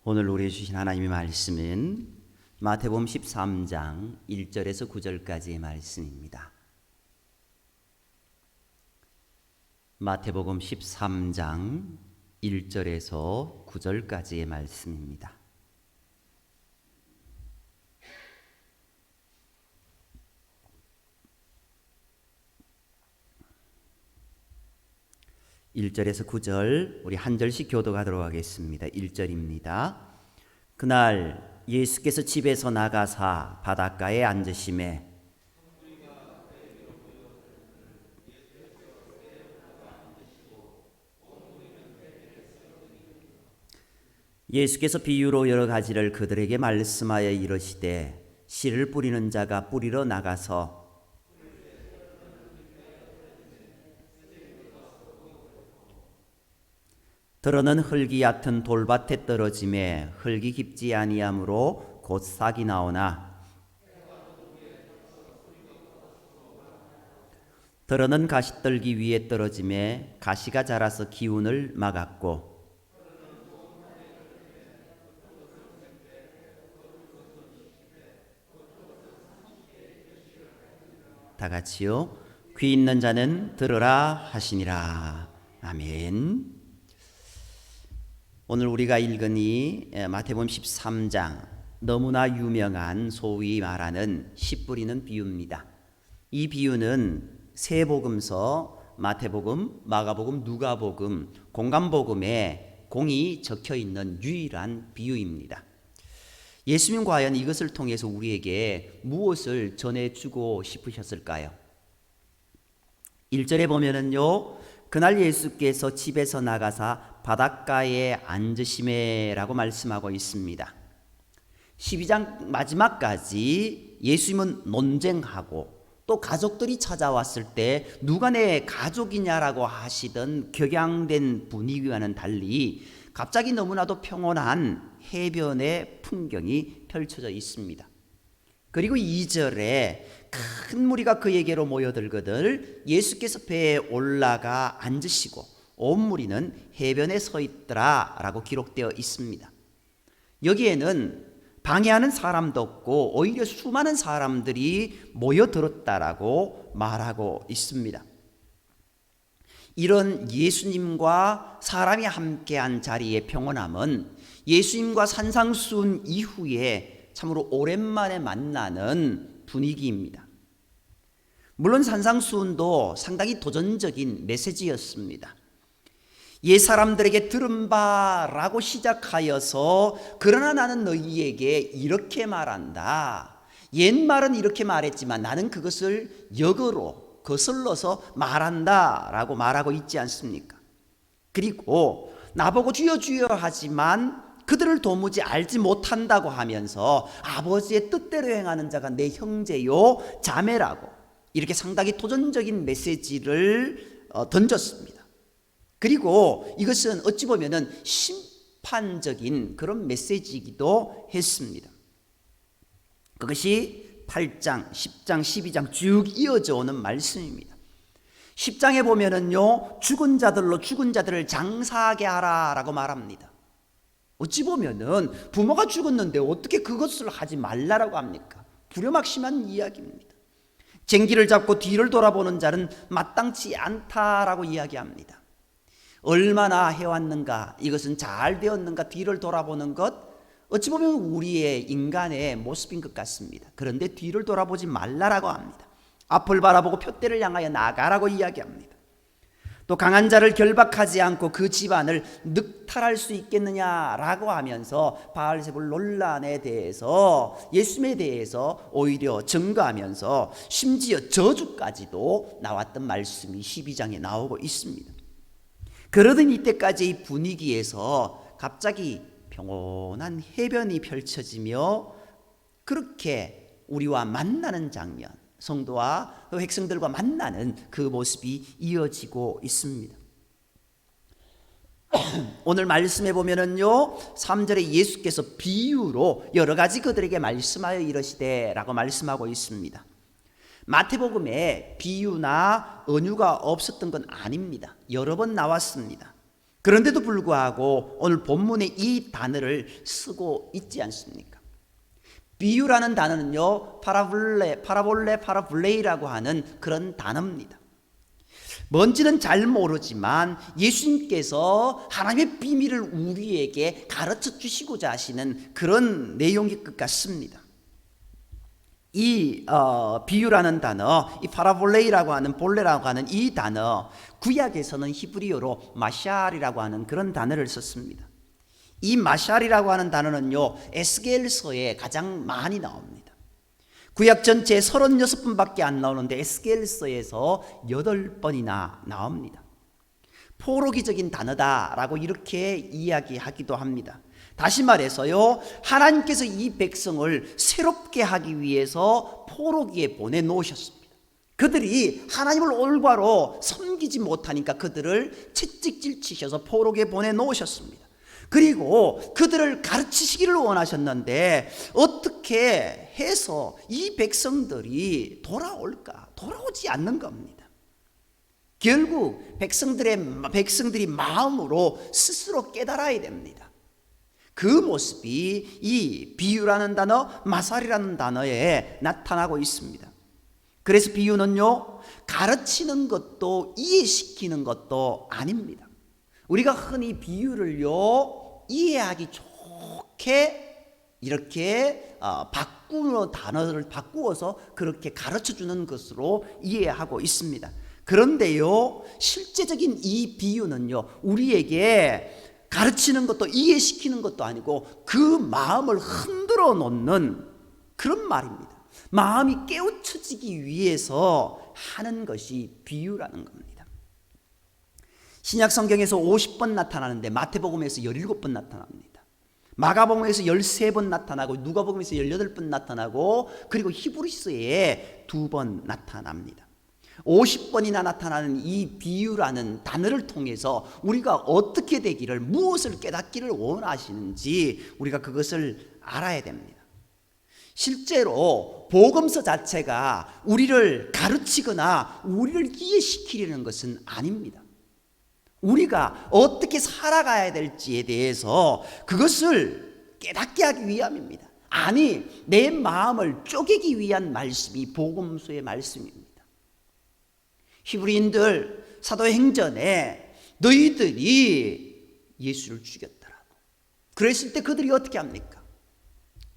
오늘 우리에게 주신 하나님의 말씀은 마태복음 13장 1절에서 9절까지의 말씀입니다. 마태복음 13장 1절에서 9절까지의 말씀입니다. (1절에서) 9절 우리 한 절씩 교독하도록 하겠습니다. 1절입니다. 그날 예수께서 집에서 나가사 바닷가에 앉으시매 예수께서 비유로 여러 가지를 그들에게 말씀하여 이르시되 씨를 뿌리는 자가 뿌리러 나가서 들어는 흙이 얕은 돌밭에 떨어짐에 흙이 깊지 아니하므로 곧 싹이 나오나 들어는 가시떨기 위에 떨어짐에 가시가 자라서 기운을 막았고 다 같이요. 귀 있는 자는 들으라 하시니라. 아멘. 오늘 우리가 읽은 이 마태복음 13장 너무나 유명한 소위 말하는 씨 뿌리는 비유입니다. 이 비유는 세 복음서 마태복음, 마가복음, 누가복음, 공관복음에 공이 적혀 있는 유일한 비유입니다. 예수님 과연 이것을 통해서 우리에게 무엇을 전해주고 싶으셨을까요? 1절에 보면은요, 그날 예수께서 집에서 나가사 바닷가에 앉으시매라고 말씀하고 있습니다. 12장 마지막까지 예수님은 논쟁하고 또 가족들이 찾아왔을 때 누가 내 가족이냐라고 하시던 격양된 분위기와는 달리 갑자기 너무나도 평온한 해변의 풍경이 펼쳐져 있습니다. 그리고 2절에 큰 무리가 그에게로 모여들거늘 예수께서 배에 올라가 앉으시고 온 무리는 해변에 서 있더라 라고 기록되어 있습니다. 여기에는 방해하는 사람도 없고 오히려 수많은 사람들이 모여들었다라고 말하고 있습니다. 이런 예수님과 사람이 함께한 자리의 평온함은 예수님과 산상수훈 이후에 참으로 오랜만에 만나는 분위기입니다. 물론 산상수훈도 상당히 도전적인 메시지였습니다. 옛 사람들에게 들은 바라고 시작하여서 그러나 나는 너희에게 이렇게 말한다. 옛말은 이렇게 말했지만 나는 그것을 역으로 거슬러서 말한다 라고 말하고 있지 않습니까? 그리고 나보고 주여 주여 하지만 그들을 도무지 알지 못한다고 하면서 아버지의 뜻대로 행하는 자가 내 형제요 자매라고 이렇게 상당히 도전적인 메시지를 던졌습니다. 그리고 이것은 어찌 보면은 심판적인 그런 메시지이기도 했습니다. 그것이 8장, 10장, 12장 쭉 이어져 오는 말씀입니다. 10장에 보면은요, 죽은 자들로 죽은 자들을 장사하게 하라라고 말합니다. 어찌 보면은 부모가 죽었는데 어떻게 그것을 하지 말라라고 합니까? 불효막심한 이야기입니다. 쟁기를 잡고 뒤를 돌아보는 자는 마땅치 않다라고 이야기합니다. 얼마나 해왔는가, 이것은 잘 되었는가 뒤를 돌아보는 것, 어찌 보면 우리의 인간의 모습인 것 같습니다. 그런데 뒤를 돌아보지 말라라고 합니다. 앞을 바라보고 표대를 향하여 나가라고 이야기합니다. 또 강한 자를 결박하지 않고 그 집안을 늑탈할 수 있겠느냐라고 하면서 바알세불 논란에 대해서 예수님에 대해서 오히려 증거하면서 심지어 저주까지도 나왔던 말씀이 12장에 나오고 있습니다. 그러던 이때까지의 분위기에서 갑자기 평온한 해변이 펼쳐지며 그렇게 우리와 만나는 장면, 성도와 백성들과 만나는 그 모습이 이어지고 있습니다. 오늘 말씀해 보면은요, 3절에 예수께서 비유로 여러 가지 그들에게 말씀하여 이르시되 라고 말씀하고 있습니다. 마태복음에 비유나 은유가 없었던 건 아닙니다. 여러 번 나왔습니다. 그런데도 불구하고 오늘 본문에 이 단어를 쓰고 있지 않습니까? 비유라는 단어는요, 파라볼레이라고 하는 그런 단어입니다. 뭔지는 잘 모르지만 예수님께서 하나님의 비밀을 우리에게 가르쳐 주시고자 하시는 그런 내용일 것 같습니다. 이 비유라는 단어, 이 파라볼레이라고 하는 볼레라고 하는 이 단어, 구약에서는 히브리어로 마샬이라고 하는 그런 단어를 썼습니다. 이 마샬이라고 하는 단어는요, 에스겔서에 가장 많이 나옵니다. 구약 전체에 36번밖에 안 나오는데 에스겔서에서 8번이나 나옵니다. 포로기적인 단어다라고 이렇게 이야기하기도 합니다. 다시 말해서요, 하나님께서 이 백성을 새롭게 하기 위해서 포로기에 보내놓으셨습니다. 그들이 하나님을 올바로 섬기지 못하니까 그들을 채찍질 치셔서 포로기에 보내놓으셨습니다. 그리고 그들을 가르치시기를 원하셨는데 어떻게 해서 이 백성들이 돌아올까? 돌아오지 않는 겁니다. 결국 백성들이 마음으로 스스로 깨달아야 됩니다. 그 모습이 이 비유라는 단어, 마살이라는 단어에 나타나고 있습니다. 그래서 비유는요, 가르치는 것도 이해시키는 것도 아닙니다. 우리가 흔히 비유를요, 이해하기 좋게 이렇게 단어를 바꾸어서 그렇게 가르쳐주는 것으로 이해하고 있습니다. 그런데요, 실제적인 이 비유는요, 우리에게 가르치는 것도 이해시키는 것도 아니고 그 마음을 흔들어 놓는 그런 말입니다. 마음이 깨우쳐지기 위해서 하는 것이 비유라는 겁니다. 신약 성경에서 50번 나타나는데 마태복음에서 17번 나타납니다. 마가복음에서 13번 나타나고 누가복음에서 18번 나타나고 그리고 히브리서에 2번 나타납니다. 50번이나 나타나는 이 비유라는 단어를 통해서 우리가 어떻게 되기를, 무엇을 깨닫기를 원하시는지 우리가 그것을 알아야 됩니다. 실제로 복음서 자체가 우리를 가르치거나 우리를 이해시키려는 것은 아닙니다. 우리가 어떻게 살아가야 될지에 대해서 그것을 깨닫게 하기 위함입니다. 아니, 내 마음을 쪼개기 위한 말씀이 복음서의 말씀입니다. 히브리인들 사도행전에 너희들이 예수를 죽였더라고. 그랬을 때 그들이 어떻게 합니까?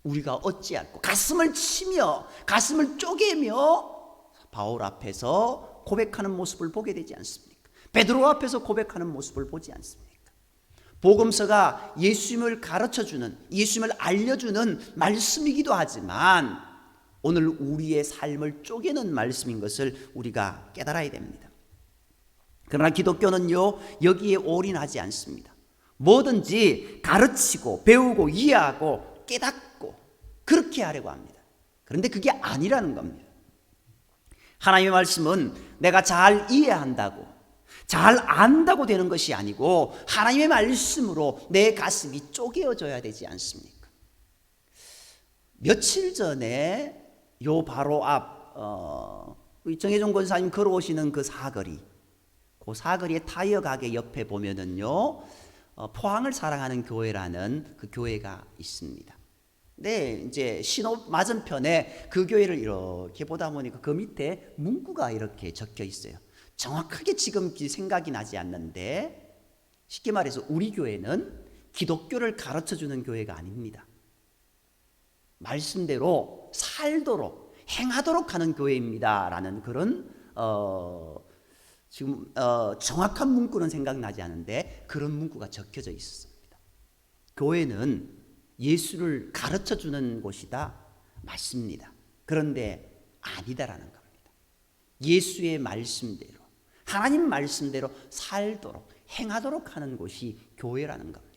우리가 어찌할꼬 가슴을 치며 가슴을 쪼개며 바울 앞에서 고백하는 모습을 보게 되지 않습니까? 베드로 앞에서 고백하는 모습을 보지 않습니까? 복음서가 예수님을 가르쳐주는, 예수님을 알려주는 말씀이기도 하지만 오늘 우리의 삶을 쪼개는 말씀인 것을 우리가 깨달아야 됩니다. 그러나 기독교는요, 여기에 올인하지 않습니다. 뭐든지 가르치고 배우고 이해하고 깨닫고 그렇게 하려고 합니다. 그런데 그게 아니라는 겁니다. 하나님의 말씀은 내가 잘 이해한다고, 잘 안다고 되는 것이 아니고 하나님의 말씀으로 내 가슴이 쪼개어져야 되지 않습니까? 며칠 전에 요 바로 앞 정혜종 권사님 걸어오시는 그 사거리, 그 사거리의 타이어 가게 옆에 보면은요, 포항을 사랑하는 교회라는 그 교회가 있습니다. 네, 이제 신호 맞은편에 그 교회를 이렇게 보다 보니까 그 밑에 문구가 이렇게 적혀 있어요. 정확하게 지금 생각이 나지 않는데, 쉽게 말해서 우리 교회는 기독교를 가르쳐주는 교회가 아닙니다. 말씀대로 살도록 행하도록 하는 교회입니다 라는 그런 지금 정확한 문구는 생각나지 않은데 그런 문구가 적혀져 있습니다. 교회는 예수를 가르쳐주는 곳이다, 맞습니다. 그런데 아니다라는 겁니다. 예수의 말씀대로, 하나님 말씀대로 살도록 행하도록 하는 곳이 교회라는 겁니다.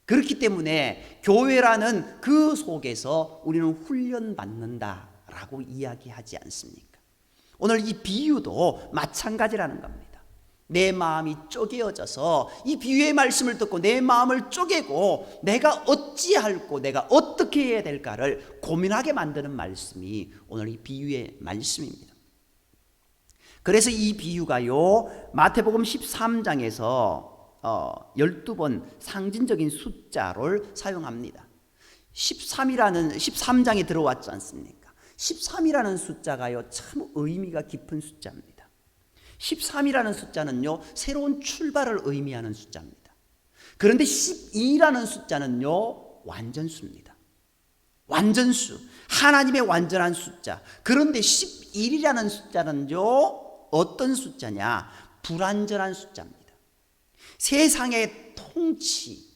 그렇기 때문에 교회라는 그 속에서 우리는 훈련받는다라고 이야기하지 않습니까? 오늘 이 비유도 마찬가지라는 겁니다. 내 마음이 쪼개어져서 이 비유의 말씀을 듣고 내 마음을 쪼개고 내가 어찌할꼬 내가 어떻게 해야 될까를 고민하게 만드는 말씀이 오늘 이 비유의 말씀입니다. 그래서 이 비유가요, 마태복음 13장에서 12번 상징적인 숫자를 사용합니다. 13장에 들어왔지 않습니까? 13이라는 숫자가요, 참 의미가 깊은 숫자입니다. 13이라는 숫자는요, 새로운 출발을 의미하는 숫자입니다. 그런데 12라는 숫자는요, 완전수입니다. 완전수, 하나님의 완전한 숫자. 그런데 11이라는 숫자는요, 어떤 숫자냐? 불완전한 숫자입니다. 세상의 통치,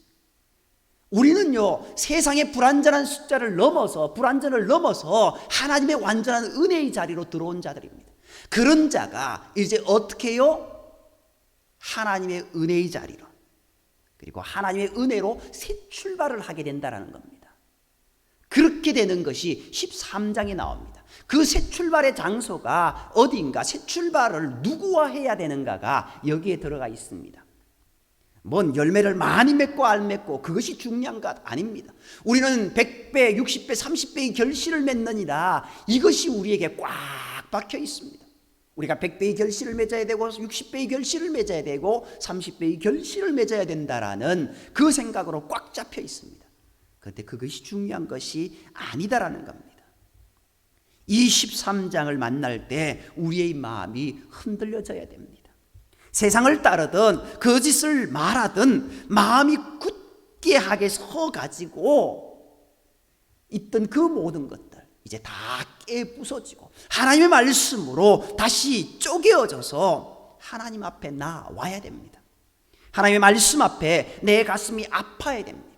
우리는요, 세상의 불완전한 숫자를 넘어서, 불완전을 넘어서 하나님의 완전한 은혜의 자리로 들어온 자들입니다. 그런 자가 이제 어떻게 해요? 하나님의 은혜의 자리로, 그리고 하나님의 은혜로 새 출발을 하게 된다는 겁니다. 그렇게 되는 것이 13장에 나옵니다. 그 새 출발의 장소가 어디인가, 새 출발을 누구와 해야 되는가가 여기에 들어가 있습니다. 뭔 열매를 많이 맺고 안 맺고 그것이 중요한 것 아닙니다. 우리는 100배, 60배, 30배의 결실을 맺느니라, 이것이 우리에게 꽉 박혀 있습니다. 우리가 100배의 결실을 맺어야 되고 60배의 결실을 맺어야 되고 30배의 결실을 맺어야 된다라는 그 생각으로 꽉 잡혀 있습니다. 그런데 그것이 중요한 것이 아니다라는 겁니다. 이 13장을 만날 때 우리의 마음이 흔들려져야 됩니다. 세상을 따르든 거짓을 말하든 마음이 굳게 하게 서가지고 있던 그 모든 것들 이제 다 깨부서지고 하나님의 말씀으로 다시 쪼개어져서 하나님 앞에 나와야 됩니다. 하나님의 말씀 앞에 내 가슴이 아파야 됩니다.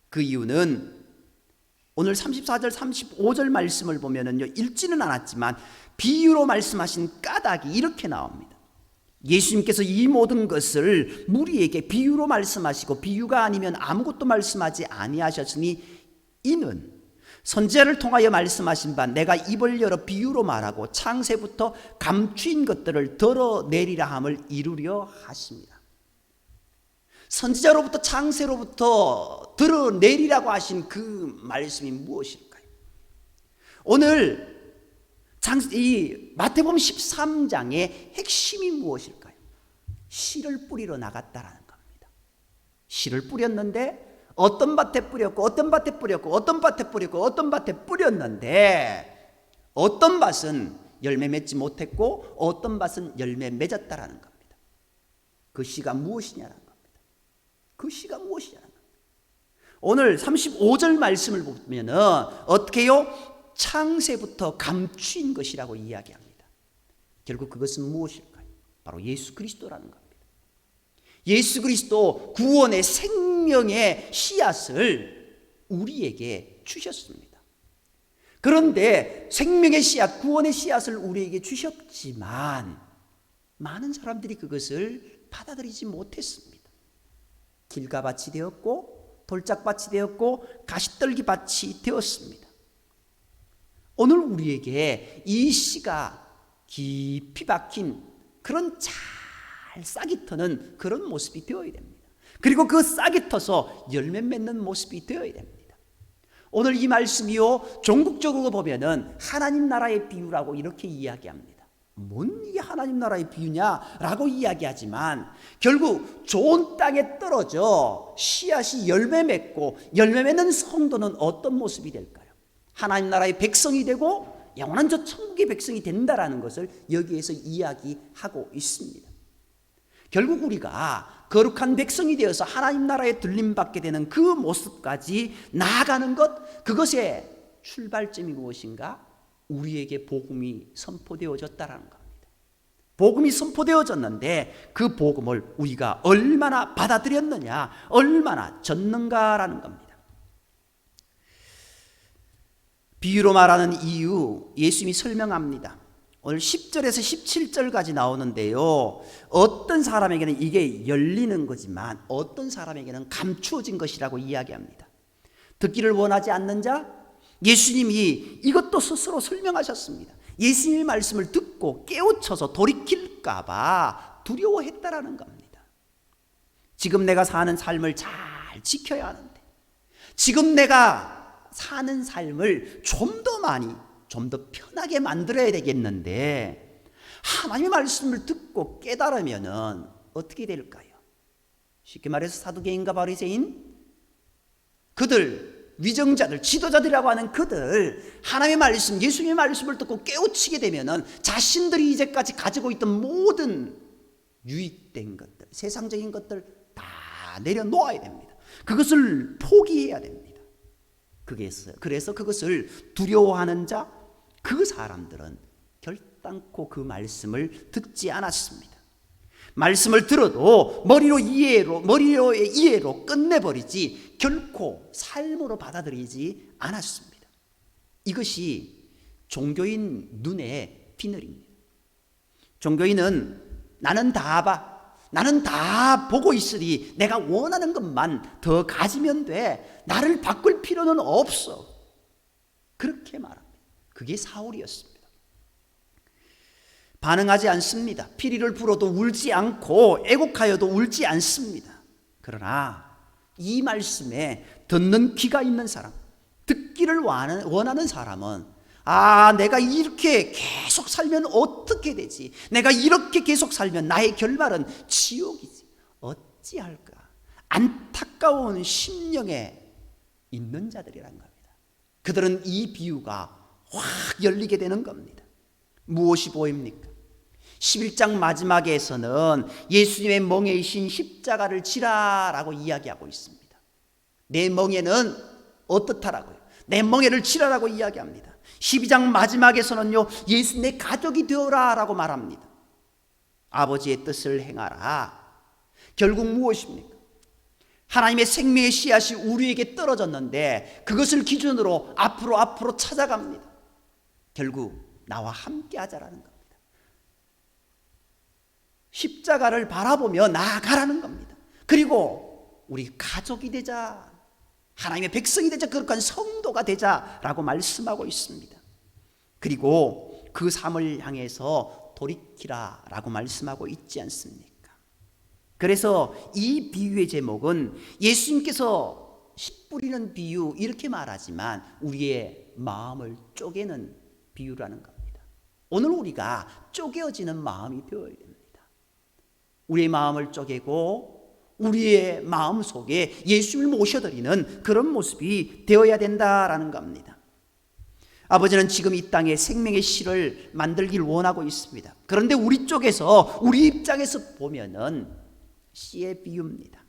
그 이유는 오늘 34절 35절 말씀을 보면은요, 읽지는 않았지만 비유로 말씀하신 까닭이 이렇게 나옵니다. 예수님께서 이 모든 것을 무리에게 비유로 말씀하시고 비유가 아니면 아무것도 말씀하지 아니하셨으니 이는 선지자를 통하여 말씀하신 바 내가 입을 열어 비유로 말하고 창세부터 감추인 것들을 드러내리라 함을 이루려 하십니다. 선지자로부터 창세로부터 드러내리라고 하신 그 말씀이 무엇일까요? 오늘 이 마태복음 13장의 핵심이 무엇일까요? 씨를 뿌리러 나갔다라는 겁니다. 씨를 뿌렸는데 어떤 밭에 뿌렸고 어떤 밭에 뿌렸고 어떤 밭에 뿌렸고 어떤 밭에 뿌렸는데 어떤 밭은 열매 맺지 못했고 어떤 밭은 열매 맺었다라는 겁니다. 그 씨가 무엇이냐라는 겁니다. 그 씨가 무엇이냐라는 겁니다. 오늘 35절 말씀을 보면은 어떻게 해요? 창세부터 감추인 것이라고 이야기합니다. 결국 그것은 무엇일까요? 바로 예수 그리스도라는 겁니다. 예수 그리스도 구원의 생명의 씨앗을 우리에게 주셨습니다. 그런데 생명의 씨앗, 구원의 씨앗을 우리에게 주셨지만 많은 사람들이 그것을 받아들이지 못했습니다. 길가밭이 되었고 돌짝밭이 되었고 가시떨기밭이 되었습니다. 오늘 우리에게 이 씨가 깊이 박힌 그런 잘 싹이 트는 그런 모습이 되어야 됩니다. 그리고 그 싹이 터서 열매 맺는 모습이 되어야 됩니다. 오늘 이 말씀이요, 종국적으로 보면은 하나님 나라의 비유라고 이렇게 이야기합니다. 뭔 이게 하나님 나라의 비유냐라고 이야기하지만 결국 좋은 땅에 떨어져 씨앗이 열매 맺고 열매 맺는 성도는 어떤 모습이 될까요? 하나님 나라의 백성이 되고 영원한 저 천국의 백성이 된다라는 것을 여기에서 이야기하고 있습니다. 결국 우리가 거룩한 백성이 되어서 하나님 나라에 들림받게 되는 그 모습까지 나아가는 것, 그것의 출발점이 무엇인가? 우리에게 복음이 선포되어졌다라는 겁니다. 복음이 선포되어졌는데 그 복음을 우리가 얼마나 받아들였느냐, 얼마나 졌는가라는 겁니다. 비유로 말하는 이유 예수님이 설명합니다. 오늘 10절에서 17절까지 나오는데요, 어떤 사람에게는 이게 열리는 거지만 어떤 사람에게는 감추어진 것이라고 이야기합니다. 듣기를 원하지 않는 자, 예수님이 이것도 스스로 설명하셨습니다. 예수님의 말씀을 듣고 깨우쳐서 돌이킬까 봐 두려워했다라는 겁니다. 지금 내가 사는 삶을 잘 지켜야 하는데, 지금 내가 사는 삶을 좀 더 많이, 좀 더 편하게 만들어야 되겠는데 하나님의 말씀을 듣고 깨달으면 어떻게 될까요? 쉽게 말해서 사두개인과 바리새인, 그들 위정자들, 지도자들이라고 하는 그들, 하나님의 말씀, 예수님의 말씀을 듣고 깨우치게 되면은 자신들이 이제까지 가지고 있던 모든 유익된 것들, 세상적인 것들 다 내려놓아야 됩니다. 그것을 포기해야 됩니다. 그래서 그것을 두려워하는 자, 그 사람들은 결단코 그 말씀을 듣지 않았습니다. 말씀을 들어도 머리로의 이해로 끝내버리지 결코 삶으로 받아들이지 않았습니다. 이것이 종교인 눈의 비늘입니다. 종교인은 나는 다 보고 있으니 내가 원하는 것만 더 가지면 돼. 나를 바꿀 필요는 없어. 그렇게 말합니다. 그게 사울이었습니다. 반응하지 않습니다. 피리를 불어도 울지 않고 애곡하여도 울지 않습니다. 그러나 이 말씀에 듣는 귀가 있는 사람, 듣기를 원하는 사람은 내가 이렇게 계속 살면 어떻게 되지? 내가 이렇게 계속 살면 나의 결말은 지옥이지. 어찌할까? 안타까운 심령에 있는 자들이란 겁니다. 그들은 이 비유가 확 열리게 되는 겁니다. 무엇이 보입니까? 11장 마지막에서는 예수님의 멍에이신 십자가를 지라라고 이야기하고 있습니다. 내 멍에는 어떻다라고요? 내 멍에를 지라라고 이야기합니다. 12장 마지막에서는요, 예수 내 가족이 되어라 라고 말합니다. 아버지의 뜻을 행하라. 결국 무엇입니까? 하나님의 생명의 씨앗이 우리에게 떨어졌는데 그것을 기준으로 앞으로 찾아갑니다. 결국 나와 함께 하자라는 겁니다. 십자가를 바라보며 나아가라는 겁니다. 그리고 우리 가족이 되자, 하나님의 백성이 되자, 거룩한 성도가 되자라고 말씀하고 있습니다. 그리고 그 삶을 향해서 돌이키라라고 말씀하고 있지 않습니까? 그래서 이 비유의 제목은 예수님께서 씨 뿌리는 비유 이렇게 말하지만 우리의 마음을 쪼개는 비유라는 겁니다. 오늘 우리가 쪼개어지는 마음이 되어야 됩니다. 우리의 마음을 쪼개고 우리의 마음 속에 예수님을 모셔드리는 그런 모습이 되어야 된다라는 겁니다. 아버지는 지금 이 땅에 생명의 씨를 만들길 원하고 있습니다. 그런데 우리 쪽에서, 우리 입장에서 보면은 씨의 비유입니다.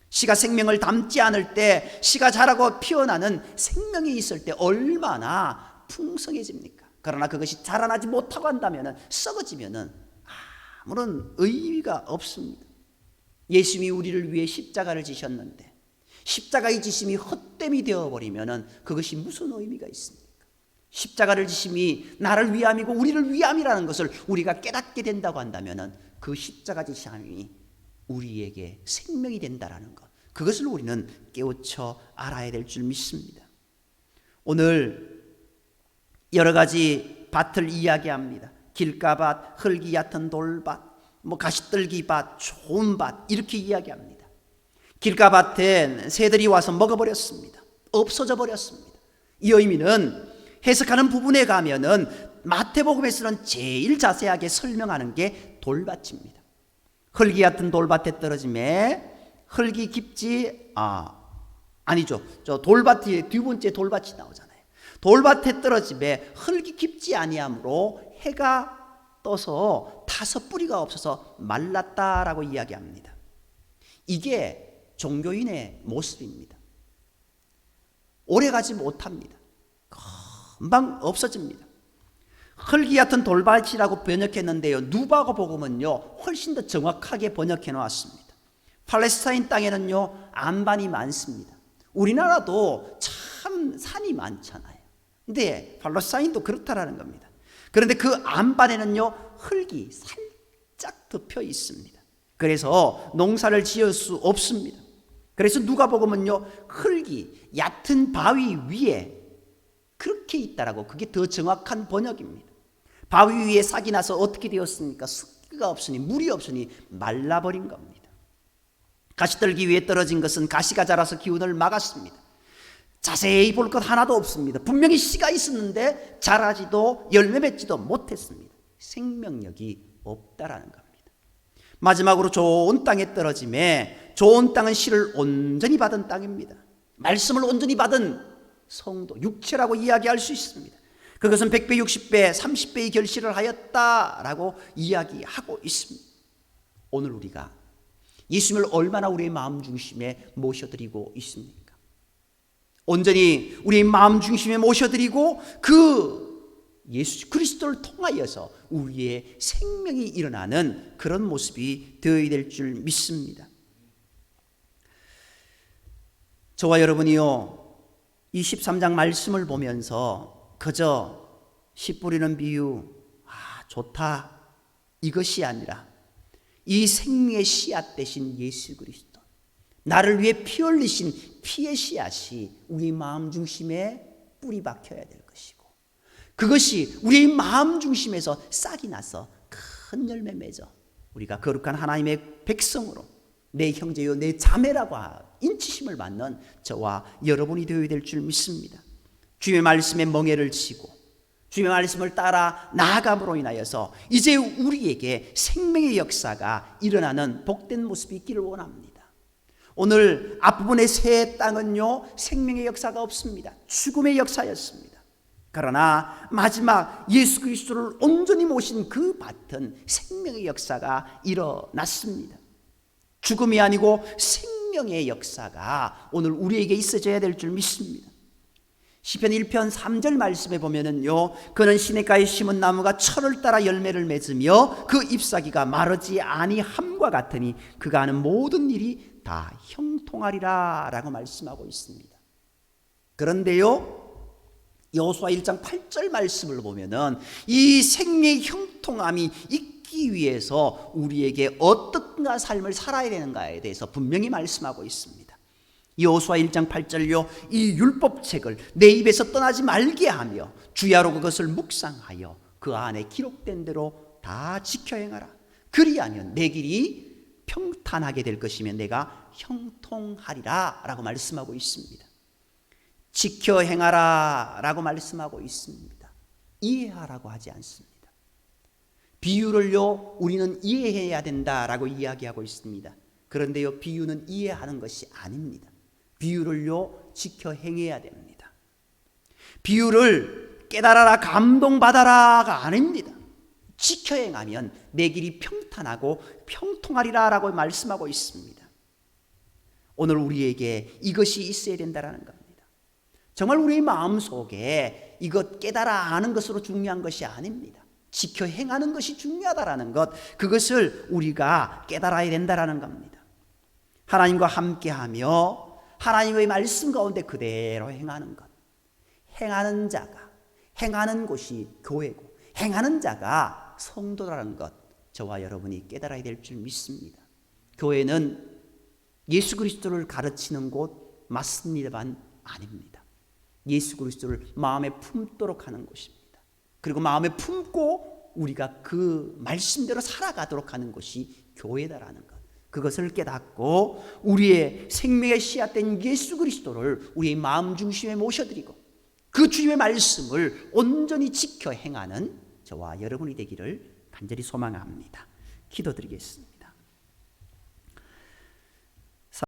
씨가 생명을 담지 않을 때, 씨가 자라고 피어나는 생명이 있을 때 얼마나 풍성해집니까? 그러나 그것이 자라나지 못하고 한다면 썩어지면 아무런 의미가 없습니다. 예수님이 우리를 위해 십자가를 지셨는데 십자가의 지심이 헛됨이 되어버리면 그것이 무슨 의미가 있습니까? 십자가를 지심이 나를 위함이고 우리를 위함이라는 것을 우리가 깨닫게 된다고 한다면 그 십자가 지심이 우리에게 생명이 된다는 것, 그것을 우리는 깨우쳐 알아야 될 줄 믿습니다. 오늘 여러 가지 밭을 이야기합니다. 길가밭, 흙이 얕은 돌밭, 가시떨기밭, 좋은 밭 이렇게 이야기합니다. 길가밭엔 새들이 와서 먹어버렸습니다. 없어져 버렸습니다. 이 의미는 해석하는 부분에 가면은 마태복음에서는 제일 자세하게 설명하는 게 돌밭입니다. 흙이 얕은 돌밭에 떨어짐에 흙이 깊지 아니죠. 저 돌밭이 두 번째 돌밭이 나오잖아요. 돌밭에 떨어짐에 흙이 깊지 아니하므로 해가 떠서 타서 뿌리가 없어서 말랐다라고 이야기합니다. 이게 종교인의 모습입니다. 오래가지 못합니다. 금방 없어집니다. 흙이 얕은 돌밭이라고 번역했는데요, 누가복음은요 훨씬 더 정확하게 번역해 놓았습니다. 팔레스타인 땅에는요 안반이 많습니다. 우리나라도 참 산이 많잖아요. 근데 팔레스타인도 그렇다라는 겁니다. 그런데 그 안반에는요 흙이 살짝 덮여 있습니다. 그래서 농사를 지을 수 없습니다. 그래서 누가복음은요 흙이 얕은 바위 위에 그렇게 있다라고, 그게 더 정확한 번역입니다. 바위 위에 싹이 나서 어떻게 되었습니까? 습기가 없으니, 물이 없으니 말라버린 겁니다. 가시떨기 위에 떨어진 것은 가시가 자라서 기운을 막았습니다. 자세히 볼 것 하나도 없습니다. 분명히 씨가 있었는데 자라지도 열매 맺지도 못했습니다. 생명력이 없다라는 겁니다. 마지막으로 좋은 땅에 떨어짐에 좋은 땅은 씨를 온전히 받은 땅입니다. 말씀을 온전히 받은 성도, 육체라고 이야기할 수 있습니다. 그것은 100배, 60배, 30배의 결실을 하였다라고 이야기하고 있습니다. 오늘 우리가 예수님을 얼마나 우리의 마음 중심에 모셔드리고 있습니까? 온전히 우리의 마음 중심에 모셔드리고 그 예수 그리스도를 통하여서 우리의 생명이 일어나는 그런 모습이 되어야 될 줄 믿습니다. 저와 여러분이요, 이 13장 말씀을 보면서 그저 씨 뿌리는 비유, 좋다, 이것이 아니라 이 생명의 씨앗 되신 예수 그리스도, 나를 위해 피 흘리신 피의 씨앗이 우리 마음 중심에 뿌리 박혀야 될 것이고, 그것이 우리 마음 중심에서 싹이 나서 큰 열매 맺어 우리가 거룩한 하나님의 백성으로 내 형제요 내 자매라고 인치심을 받는 저와 여러분이 되어야 될 줄 믿습니다. 주님의 말씀에 멍에를 치고 주님의 말씀을 따라 나아감으로 인하여서 이제 우리에게 생명의 역사가 일어나는 복된 모습이 있기를 원합니다. 오늘 앞부분의 새 땅은요, 생명의 역사가 없습니다. 죽음의 역사였습니다. 그러나 마지막 예수 그리스도를 온전히 모신 그 밭은 생명의 역사가 일어났습니다. 죽음이 아니고 생명의 역사가 오늘 우리에게 있어져야 될 줄 믿습니다. 시편 1편 3절 말씀에 보면은요, 그는 시냇가에 심은 나무가 철을 따라 열매를 맺으며 그 잎사귀가 마르지 아니함과 같으니 그가 하는 모든 일이 다 형통하리라 라고 말씀하고 있습니다. 그런데요, 여호수아 1장 8절 말씀을 보면은 이 생명의 형통함이 있기 위해서 우리에게 어떤가 삶을 살아야 되는가에 대해서 분명히 말씀하고 있습니다. 여호수아 1장 8절요, 이 율법책을 내 입에서 떠나지 말게 하며 주야로 그것을 묵상하여 그 안에 기록된 대로 다 지켜 행하라. 그리하면 내 길이 평탄하게 될 것이며 내가 형통하리라 라고 말씀하고 있습니다. 지켜 행하라 라고 말씀하고 있습니다. 이해하라고 하지 않습니다. 비유를요, 우리는 이해해야 된다라고 이야기하고 있습니다. 그런데요, 비유는 이해하는 것이 아닙니다. 비유를요, 지켜 행해야 됩니다. 비유를 깨달아라, 감동받아라가 아닙니다. 지켜 행하면 내 길이 평탄하고 평통하리라 라고 말씀하고 있습니다. 오늘 우리에게 이것이 있어야 된다는 겁니다. 정말 우리의 마음속에 이것 깨달아 아는 것으로 중요한 것이 아닙니다. 지켜 행하는 것이 중요하다라는 것, 그것을 우리가 깨달아야 된다라는 겁니다. 하나님과 함께하며 하나님의 말씀 가운데 그대로 행하는 것, 행하는 자가, 행하는 곳이 교회고 행하는 자가 성도라는 것, 저와 여러분이 깨달아야 될 줄 믿습니다. 교회는 예수 그리스도를 가르치는 곳 맞습니다만 아닙니다. 예수 그리스도를 마음에 품도록 하는 곳입니다. 그리고 마음에 품고 우리가 그 말씀대로 살아가도록 하는 것이 교회다라는 것, 그것을 깨닫고 우리의 생명의 씨앗된 예수 그리스도를 우리의 마음 중심에 모셔드리고 그 주님의 말씀을 온전히 지켜 행하는 저와 여러분이 되기를 간절히 소망합니다. 기도드리겠습니다.